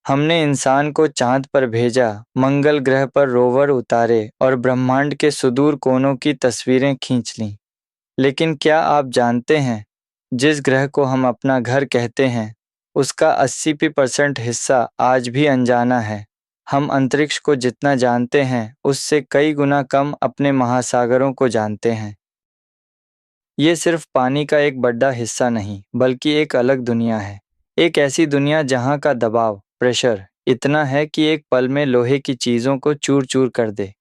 हमने इंसान को चांद पर भेजा, मंगल ग्रह पर रोवर उतारे और ब्रह्मांड के सुदूर कोनों की तस्वीरें खींच लीं। लेकिन क्या आप जानते हैं, जिस ग्रह को हम अपना घर कहते हैं, उसका 80% हिस्सा आज भी अनजाना है। हम अंतरिक्ष को जितना जानते हैं, उससे कई गुना कम अपने महासागरों को जानते हैं। ये सिर्फ पानी का एक बड़ा हिस्सा नहीं, बल्कि एक अलग दुनिया है। एक ऐसी दुनिया जहाँ का दबाव, प्रेशर इतना है कि एक पल में लोहे की चीज़ों को चूर चूर कर दे।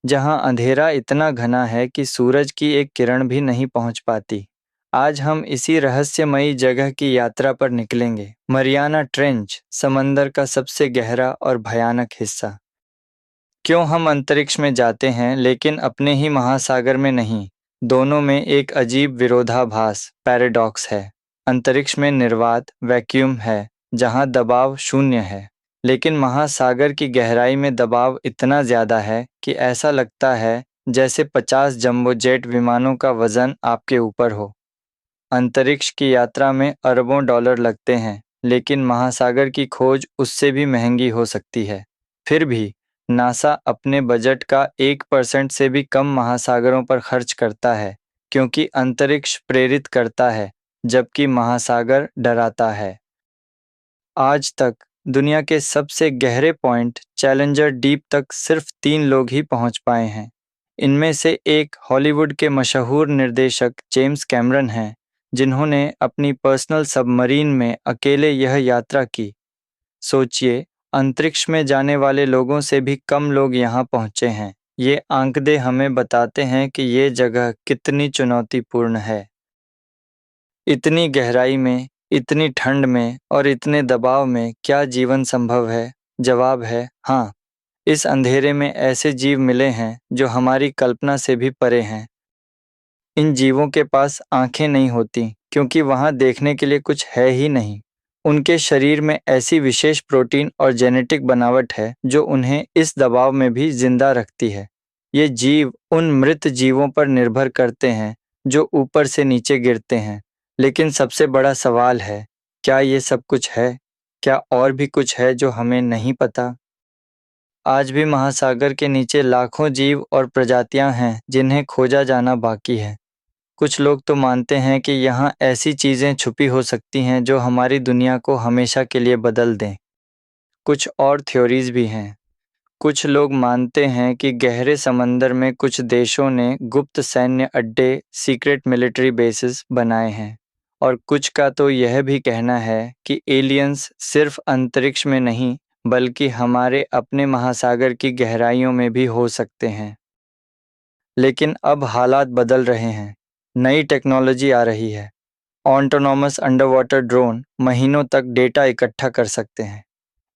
जहाँ अंधेरा इतना घना है कि सूरज की एक किरण भी नहीं पहुँच पाती। आज हम इसी रहस्यमयी जगह की यात्रा पर निकलेंगे। मरियाना ट्रेंच, समंदर का सबसे गहरा और भयानक हिस्सा। क्यों हम अंतरिक्ष में जाते हैं लेकिन अपने ही महासागर में नहीं? दोनों में एक अजीब विरोधाभास, पैराडॉक्स है। अंतरिक्ष में निर्वात, वैक्यूम है, जहां दबाव शून्य है। लेकिन महासागर की गहराई में दबाव इतना ज्यादा है कि ऐसा लगता है जैसे 50 जंबो जेट विमानों का वजन आपके ऊपर हो। अंतरिक्ष की यात्रा में अरबों डॉलर लगते हैं, लेकिन महासागर की खोज उससे भी महंगी हो सकती है। फिर भी नासा अपने बजट का 1% से भी कम महासागरों पर खर्च करता है, क्योंकि अंतरिक्ष प्रेरित करता है, जबकि महासागर डराता है। आज तक दुनिया के सबसे गहरे पॉइंट चैलेंजर डीप तक सिर्फ 3 लोग ही पहुंच पाए हैं। इनमें से एक हॉलीवुड के मशहूर निर्देशक जेम्स कैमरन हैं, जिन्होंने अपनी पर्सनल सबमरीन में अकेले यह यात्रा की। सोचिए, अंतरिक्ष में जाने वाले लोगों से भी कम लोग यहाँ पहुँचे हैं। ये आंकड़े हमें बताते हैं कि ये जगह कितनी चुनौतीपूर्ण है। इतनी गहराई में, इतनी ठंड में और इतने दबाव में क्या जीवन संभव है? जवाब है हाँ। इस अंधेरे में ऐसे जीव मिले हैं जो हमारी कल्पना से भी परे हैं। इन जीवों के पास आंखें नहीं होती, क्योंकि वहां देखने के लिए कुछ है ही नहीं। उनके शरीर में ऐसी विशेष प्रोटीन और जेनेटिक बनावट है जो उन्हें इस दबाव में भी जिंदा रखती है। ये जीव उन मृत जीवों पर निर्भर करते हैं जो ऊपर से नीचे गिरते हैं। लेकिन सबसे बड़ा सवाल है, क्या ये सब कुछ है? क्या और भी कुछ है जो हमें नहीं पता? आज भी महासागर के नीचे लाखों जीव और प्रजातियां हैं जिन्हें खोजा जाना बाकी है। कुछ लोग तो मानते हैं कि यहाँ ऐसी चीजें छुपी हो सकती हैं जो हमारी दुनिया को हमेशा के लिए बदल दें। कुछ और थ्योरीज भी हैं। कुछ लोग मानते हैं कि गहरे समंदर में कुछ देशों ने गुप्त सैन्य अड्डे, सीक्रेट मिलिट्री बेसिस बनाए हैं। और कुछ का तो यह भी कहना है कि एलियंस सिर्फ अंतरिक्ष में नहीं, बल्कि हमारे अपने महासागर की गहराइयों में भी हो सकते हैं। लेकिन अब हालात बदल रहे हैं। नई टेक्नोलॉजी आ रही है। ऑटोनॉमस अंडर वाटर ड्रोन महीनों तक डेटा इकट्ठा कर सकते हैं।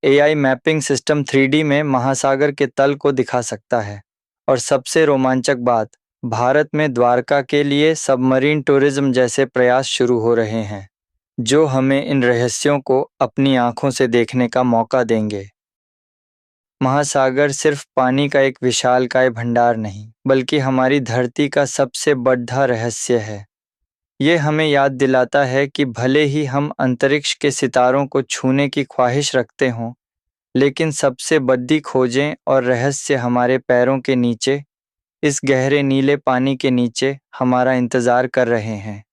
एआई मैपिंग सिस्टम 3D में महासागर के तल को दिखा सकता है। और सबसे रोमांचक बात, भारत में द्वारका के लिए सबमरीन टूरिज्म जैसे प्रयास शुरू हो रहे हैं, जो हमें इन रहस्यों को अपनी आंखों से देखने का मौका देंगे। महासागर सिर्फ पानी का एक विशालकाय भंडार नहीं, बल्कि हमारी धरती का सबसे बड़ा रहस्य है। ये हमें याद दिलाता है कि भले ही हम अंतरिक्ष के सितारों को छूने की ख्वाहिश रखते हों, लेकिन सबसे बड़ी खोजें और रहस्य हमारे पैरों के नीचे, इस गहरे नीले पानी के नीचे हमारा इंतजार कर रहे हैं।